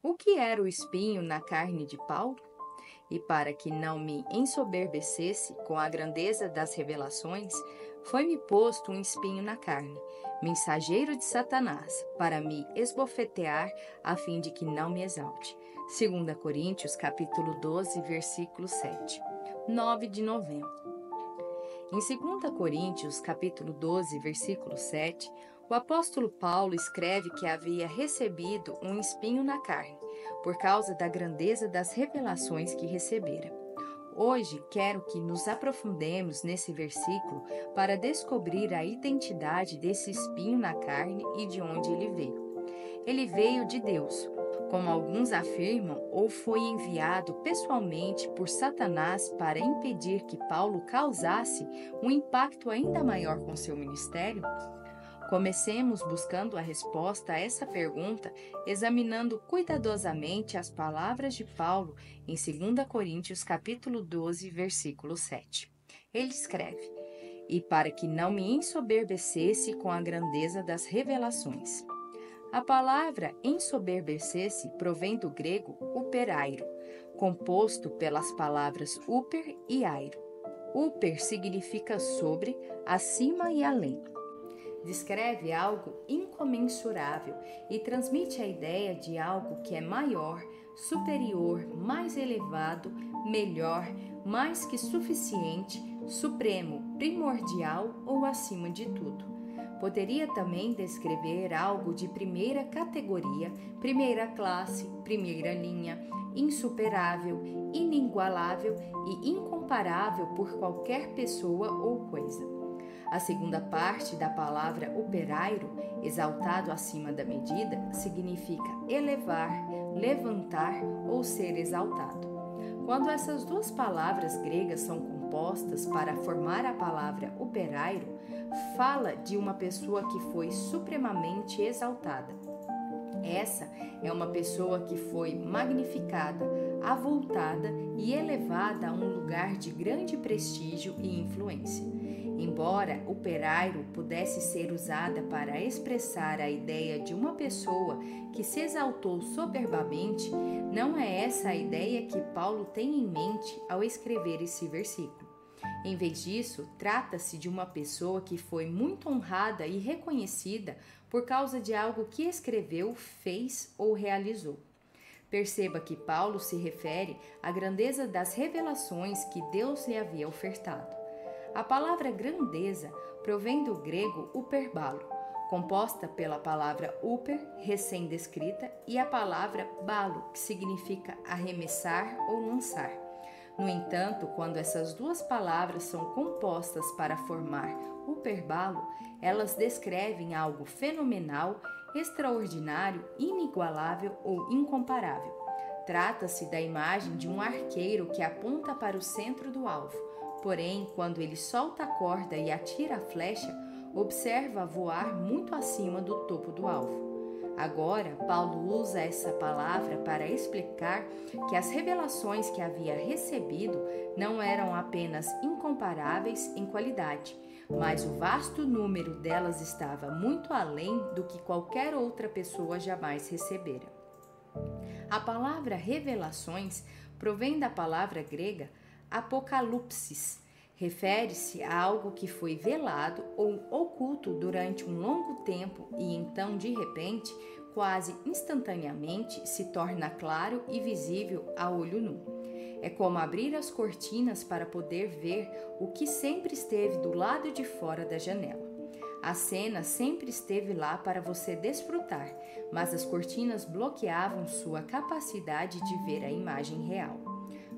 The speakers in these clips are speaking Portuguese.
O que era o espinho na carne de Paulo? E para que não me ensoberbecesse com a grandeza das revelações, foi-me posto um espinho na carne, mensageiro de Satanás, para me esbofetear, a fim de que não me exalte. 2 capítulo 12, versículo 7. 9 de novembro. Em 2 Coríntios, capítulo 12, versículo 7, o apóstolo Paulo escreve que havia recebido um espinho na carne, por causa da grandeza das revelações que recebera. Hoje quero que nos aprofundemos nesse versículo para descobrir a identidade desse espinho na carne e de onde ele veio. Ele veio de Deus, como alguns afirmam, ou foi enviado pessoalmente por Satanás para impedir que Paulo causasse um impacto ainda maior com seu ministério? Comecemos buscando a resposta a essa pergunta, examinando cuidadosamente as palavras de Paulo em 2 Coríntios capítulo 12, versículo 7. Ele escreve: "E para que não me ensoberbecesse com a grandeza das revelações." A palavra ensoberbecer-se provém do grego uperairo, composto pelas palavras uper e airo. Uper significa sobre, acima e além. Descreve algo incomensurável e transmite a ideia de algo que é maior, superior, mais elevado, melhor, mais que suficiente, supremo, primordial ou acima de tudo. Poderia também descrever algo de primeira categoria, primeira classe, primeira linha, insuperável, inigualável e incomparável por qualquer pessoa ou coisa. A segunda parte da palavra operairo, exaltado acima da medida, significa elevar, levantar ou ser exaltado. Quando essas duas palavras gregas são compostas para formar a palavra operairo, fala de uma pessoa que foi supremamente exaltada. Essa é uma pessoa que foi magnificada, avultada e elevada a um lugar de grande prestígio e influência. Embora operairo pudesse ser usada para expressar a ideia de uma pessoa que se exaltou soberbamente, não é essa a ideia que Paulo tem em mente ao escrever esse versículo. Em vez disso, trata-se de uma pessoa que foi muito honrada e reconhecida por causa de algo que escreveu, fez ou realizou. Perceba que Paulo se refere à grandeza das revelações que Deus lhe havia ofertado. A palavra grandeza provém do grego uperbalo, composta pela palavra uper, recém-descrita, e a palavra balo, que significa arremessar ou lançar. No entanto, quando essas duas palavras são compostas para formar uperbalo, elas descrevem algo fenomenal, extraordinário, inigualável ou incomparável. Trata-se da imagem de um arqueiro que aponta para o centro do alvo. Porém, quando ele solta a corda e atira a flecha, observa voar muito acima do topo do alvo. Agora, Paulo usa essa palavra para explicar que as revelações que havia recebido não eram apenas incomparáveis em qualidade, mas o vasto número delas estava muito além do que qualquer outra pessoa jamais recebera. A palavra revelações provém da palavra grega apocalipsis. Refere-se a algo que foi velado ou oculto durante um longo tempo e então, de repente, quase instantaneamente, se torna claro e visível a olho nu. É como abrir as cortinas para poder ver o que sempre esteve do lado de fora da janela. A cena sempre esteve lá para você desfrutar, mas as cortinas bloqueavam sua capacidade de ver a imagem real.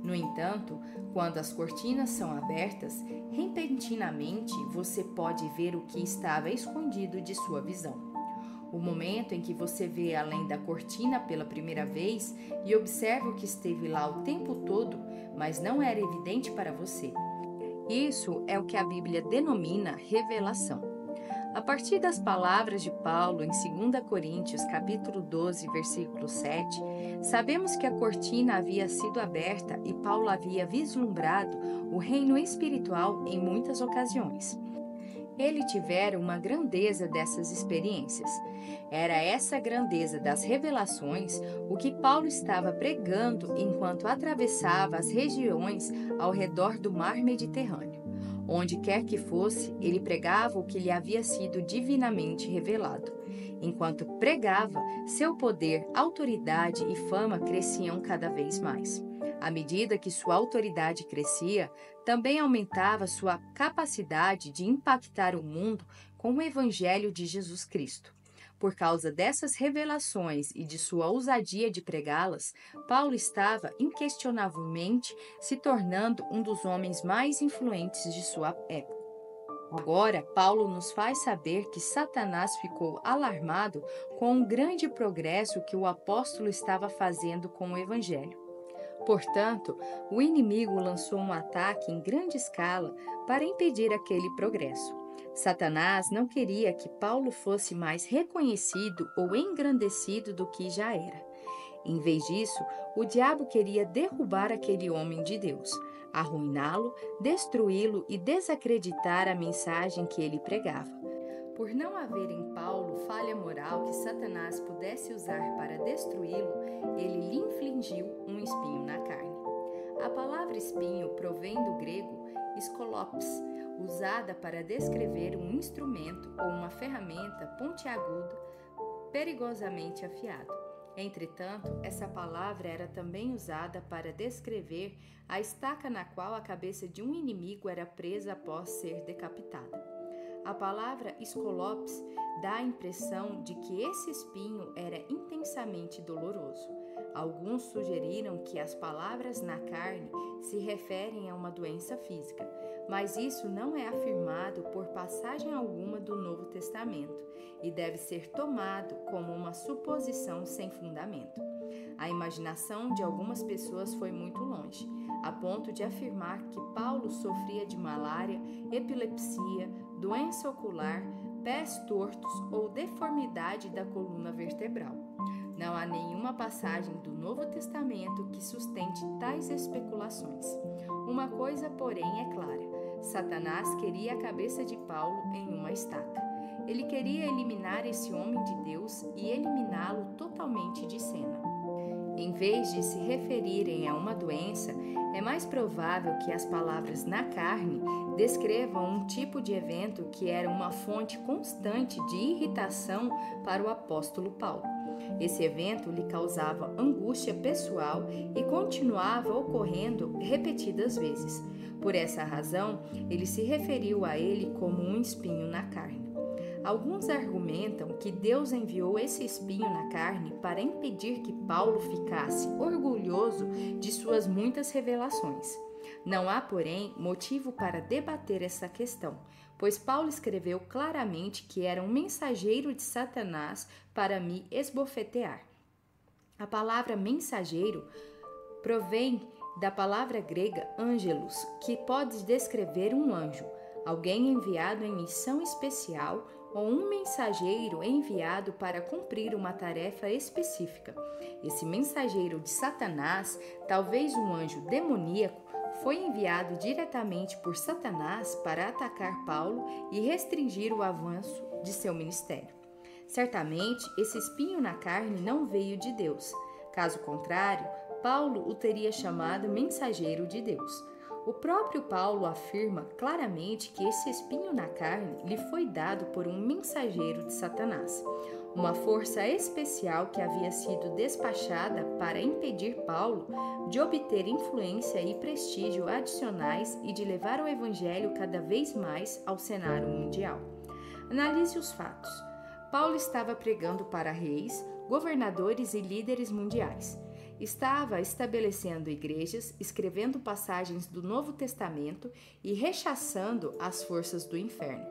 No entanto, quando as cortinas são abertas, repentinamente você pode ver o que estava escondido de sua visão. O momento em que você vê além da cortina pela primeira vez e observa o que esteve lá o tempo todo, mas não era evidente para você. Isso é o que a Bíblia denomina revelação. A partir das palavras de Paulo em 2 Coríntios capítulo 12, versículo 7, sabemos que a cortina havia sido aberta e Paulo havia vislumbrado o reino espiritual em muitas ocasiões. Ele tivera uma grandeza dessas experiências. Era essa grandeza das revelações o que Paulo estava pregando enquanto atravessava as regiões ao redor do mar Mediterrâneo. Onde quer que fosse, ele pregava o que lhe havia sido divinamente revelado. Enquanto pregava, seu poder, autoridade e fama cresciam cada vez mais. À medida que sua autoridade crescia, também aumentava sua capacidade de impactar o mundo com o Evangelho de Jesus Cristo. Por causa dessas revelações e de sua ousadia de pregá-las, Paulo estava inquestionavelmente se tornando um dos homens mais influentes de sua época. Agora, Paulo nos faz saber que Satanás ficou alarmado com o grande progresso que o apóstolo estava fazendo com o Evangelho. Portanto, o inimigo lançou um ataque em grande escala para impedir aquele progresso. Satanás não queria que Paulo fosse mais reconhecido ou engrandecido do que já era. Em vez disso, o diabo queria derrubar aquele homem de Deus, arruiná-lo, destruí-lo e desacreditar a mensagem que ele pregava. Por não haver em Paulo falha moral que Satanás pudesse usar para destruí-lo, ele lhe infligiu um espinho na carne. A palavra espinho provém do grego skolopes, usada para descrever um instrumento ou uma ferramenta pontiaguda, perigosamente afiado. Entretanto, essa palavra era também usada para descrever a estaca na qual a cabeça de um inimigo era presa após ser decapitada. A palavra skolopes dá a impressão de que esse espinho era intensamente doloroso. Alguns sugeriram que as palavras na carne se referem a uma doença física, mas isso não é afirmado por passagem alguma do Novo Testamento e deve ser tomado como uma suposição sem fundamento. A imaginação de algumas pessoas foi muito longe, a ponto de afirmar que Paulo sofria de malária, epilepsia, doença ocular, pés tortos ou deformidade da coluna vertebral. Não há nenhuma passagem do Novo Testamento que sustente tais especulações. Uma coisa, porém, é clara: Satanás queria a cabeça de Paulo em uma estaca. Ele queria eliminar esse homem de Deus e eliminá-lo totalmente de cena. Em vez de se referirem a uma doença, é mais provável que as palavras na carne descrevam um tipo de evento que era uma fonte constante de irritação para o apóstolo Paulo. Esse evento lhe causava angústia pessoal e continuava ocorrendo repetidas vezes. Por essa razão, ele se referiu a ele como um espinho na carne. Alguns argumentam que Deus enviou esse espinho na carne para impedir que Paulo ficasse orgulhoso de suas muitas revelações. Não há, porém, motivo para debater essa questão, pois Paulo escreveu claramente que era um mensageiro de Satanás para me esbofetear. A palavra mensageiro provém da palavra grega angelos, que pode descrever um anjo, alguém enviado em missão especial ou um mensageiro enviado para cumprir uma tarefa específica. Esse mensageiro de Satanás, talvez um anjo demoníaco, foi enviado diretamente por Satanás para atacar Paulo e restringir o avanço de seu ministério. Certamente, esse espinho na carne não veio de Deus. Caso contrário, Paulo o teria chamado mensageiro de Deus. O próprio Paulo afirma claramente que esse espinho na carne lhe foi dado por um mensageiro de Satanás, uma força especial que havia sido despachada para impedir Paulo de obter influência e prestígio adicionais e de levar o evangelho cada vez mais ao cenário mundial. Analise os fatos. Paulo estava pregando para reis, governadores e líderes mundiais. Estava estabelecendo igrejas, escrevendo passagens do Novo Testamento e rechaçando as forças do inferno.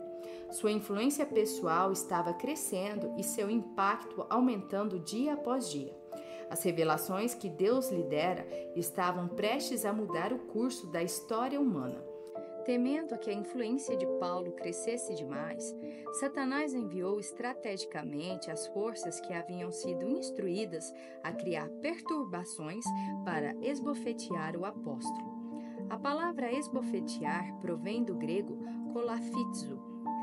Sua influência pessoal estava crescendo e seu impacto aumentando dia após dia. As revelações que Deus lhe dera estavam prestes a mudar o curso da história humana. Temendo que a influência de Paulo crescesse demais, Satanás enviou estrategicamente as forças que haviam sido instruídas a criar perturbações para esbofetear o apóstolo. A palavra esbofetear provém do grego kolafizo,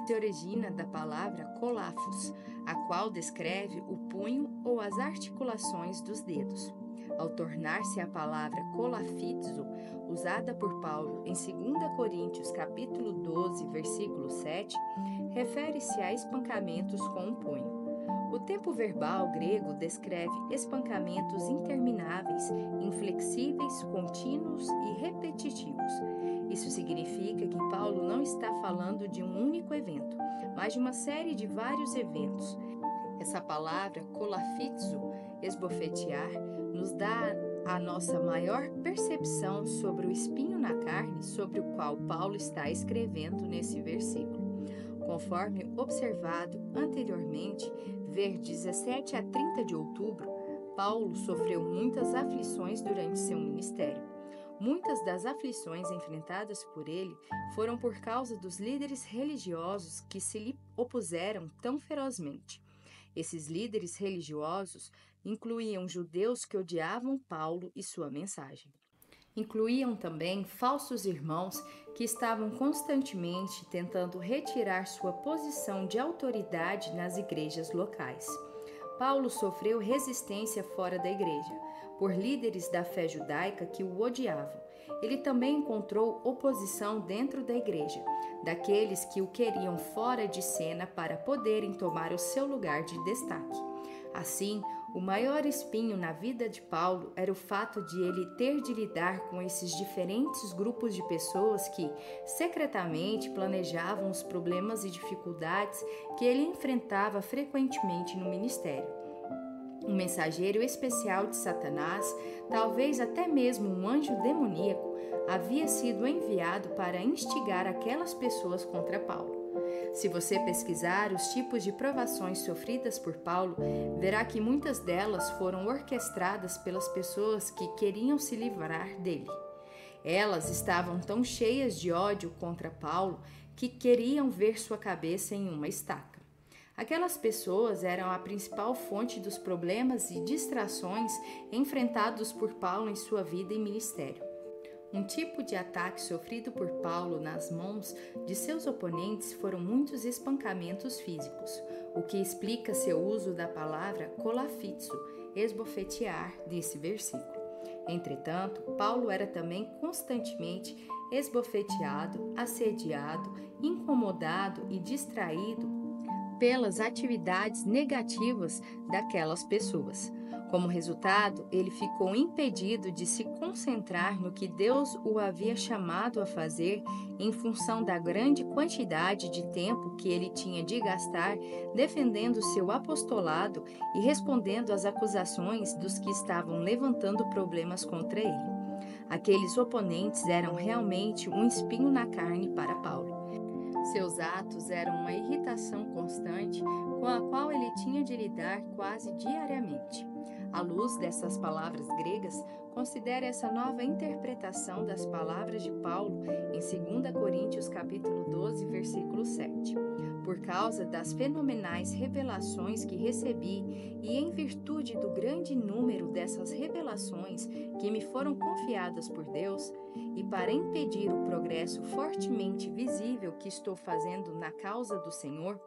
se origina da palavra coláfios, a qual descreve o punho ou as articulações dos dedos. Ao tornar-se a palavra colafitzo, usada por Paulo em 2 Coríntios capítulo 12, versículo 7, refere-se a espancamentos com o punho. O tempo verbal grego descreve espancamentos intermináveis, inflexíveis, contínuos e repetitivos. Isso significa que Paulo não está falando de um único evento, mas de uma série de vários eventos. Essa palavra, colafitzo, esbofetear, nos dá a nossa maior percepção sobre o espinho na carne sobre o qual Paulo está escrevendo nesse versículo. Conforme observado anteriormente, ver 17 a 30 de outubro, Paulo sofreu muitas aflições durante seu ministério. Muitas das aflições enfrentadas por ele foram por causa dos líderes religiosos que se lhe opuseram tão ferozmente. Esses líderes religiosos incluíam judeus que odiavam Paulo e sua mensagem. Incluíam também falsos irmãos que estavam constantemente tentando retirar sua posição de autoridade nas igrejas locais. Paulo sofreu resistência fora da igreja, por líderes da fé judaica que o odiavam. Ele também encontrou oposição dentro da igreja, daqueles que o queriam fora de cena para poderem tomar o seu lugar de destaque. Assim, o maior espinho na vida de Paulo era o fato de ele ter de lidar com esses diferentes grupos de pessoas que, secretamente, planejavam os problemas e dificuldades que ele enfrentava frequentemente no ministério. Um mensageiro especial de Satanás, talvez até mesmo um anjo demoníaco, havia sido enviado para instigar aquelas pessoas contra Paulo. Se você pesquisar os tipos de provações sofridas por Paulo, verá que muitas delas foram orquestradas pelas pessoas que queriam se livrar dele. Elas estavam tão cheias de ódio contra Paulo que queriam ver sua cabeça em uma estaca. Aquelas pessoas eram a principal fonte dos problemas e distrações enfrentados por Paulo em sua vida e ministério. Um tipo de ataque sofrido por Paulo nas mãos de seus oponentes foram muitos espancamentos físicos, o que explica seu uso da palavra colafitzo, esbofetear, nesse versículo. Entretanto, Paulo era também constantemente esbofeteado, assediado, incomodado e distraído pelas atividades negativas daquelas pessoas. Como resultado, ele ficou impedido de se concentrar no que Deus o havia chamado a fazer em função da grande quantidade de tempo que ele tinha de gastar defendendo seu apostolado e respondendo às acusações dos que estavam levantando problemas contra ele. Aqueles oponentes eram realmente um espinho na carne para Paulo. Seus atos eram uma irritação constante com a qual ele tinha de lidar quase diariamente. À luz dessas palavras gregas, considere essa nova interpretação das palavras de Paulo em 2 Coríntios capítulo 12, versículo 7. Por causa das fenomenais revelações que recebi e em virtude do grande número dessas revelações que me foram confiadas por Deus, e para impedir o progresso fortemente visível que estou fazendo na causa do Senhor,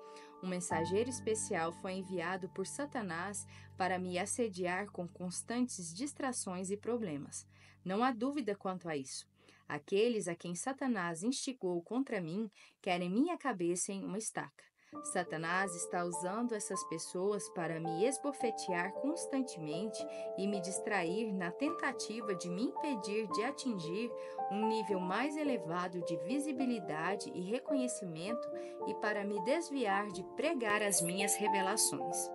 um mensageiro especial foi enviado por Satanás para me assediar com constantes distrações e problemas. Não há dúvida quanto a isso. Aqueles a quem Satanás instigou contra mim querem minha cabeça em uma estaca. Satanás está usando essas pessoas para me esbofetear constantemente e me distrair na tentativa de me impedir de atingir um nível mais elevado de visibilidade e reconhecimento e para me desviar de pregar as minhas revelações.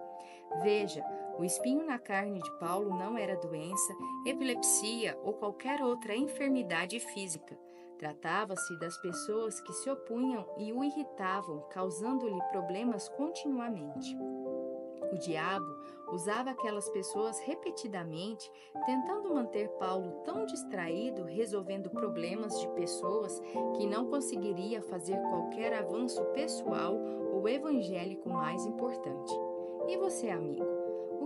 Veja, o espinho na carne de Paulo não era doença, epilepsia ou qualquer outra enfermidade física. Tratava-se das pessoas que se opunham e o irritavam, causando-lhe problemas continuamente. O diabo usava aquelas pessoas repetidamente, tentando manter Paulo tão distraído, resolvendo problemas de pessoas que não conseguiria fazer qualquer avanço pessoal ou evangélico mais importante. E você, amigo?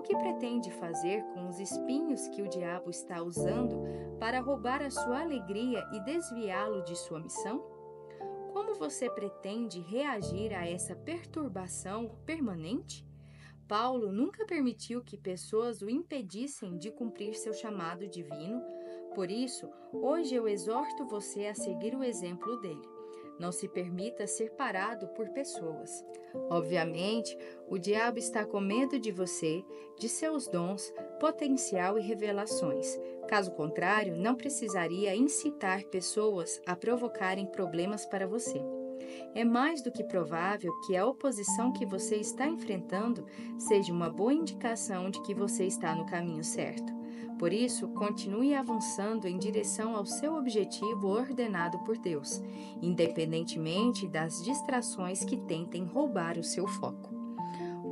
O que pretende fazer com os espinhos que o diabo está usando para roubar a sua alegria e desviá-lo de sua missão? Como como você pretende reagir a essa perturbação permanente? Paulo nunca permitiu que pessoas o impedissem de cumprir seu chamado divino. Por isso, hoje eu exorto você a seguir o exemplo dele. Não se permita ser parado por pessoas. Obviamente, o diabo está com medo de você, de seus dons, potencial e revelações. Caso contrário, não precisaria incitar pessoas a provocarem problemas para você. É mais do que provável que a oposição que você está enfrentando seja uma boa indicação de que você está no caminho certo. Por isso, continue avançando em direção ao seu objetivo ordenado por Deus, independentemente das distrações que tentem roubar o seu foco.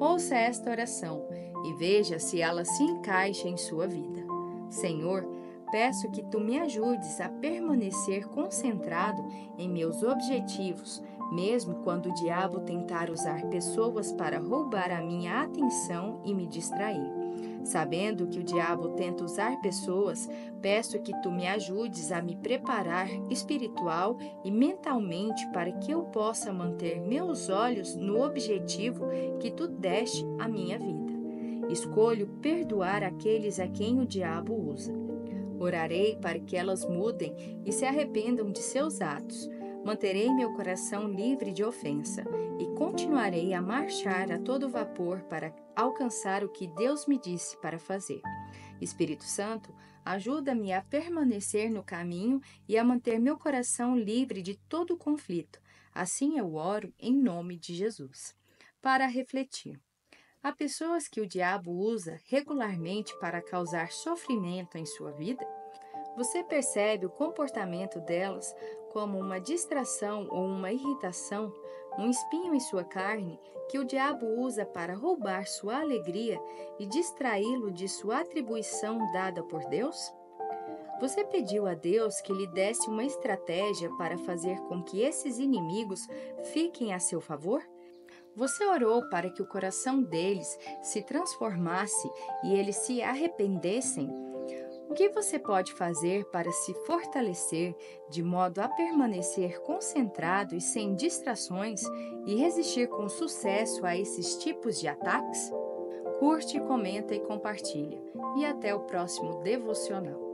Ouça esta oração e veja se ela se encaixa em sua vida. Senhor, peço que tu me ajudes a permanecer concentrado em meus objetivos, mesmo quando o diabo tentar usar pessoas para roubar a minha atenção e me distrair. Sabendo que o diabo tenta usar pessoas, peço que tu me ajudes a me preparar espiritual e mentalmente para que eu possa manter meus olhos no objetivo que tu deste à minha vida. Escolho perdoar aqueles a quem o diabo usa. Orarei para que elas mudem e se arrependam de seus atos. Manterei meu coração livre de ofensa e continuarei a marchar a todo vapor para alcançar o que Deus me disse para fazer. Espírito Santo, ajuda-me a permanecer no caminho e a manter meu coração livre de todo conflito. Assim eu oro em nome de Jesus. Para refletir. Há pessoas que o diabo usa regularmente para causar sofrimento em sua vida? Você percebe o comportamento delas como uma distração ou uma irritação, um espinho em sua carne que o diabo usa para roubar sua alegria e distraí-lo de sua atribuição dada por Deus? Você pediu a Deus que lhe desse uma estratégia para fazer com que esses inimigos fiquem a seu favor? Você orou para que o coração deles se transformasse e eles se arrependessem? O que você pode fazer para se fortalecer de modo a permanecer concentrado e sem distrações e resistir com sucesso a esses tipos de ataques? Curte, comenta e compartilha. E até o próximo devocional.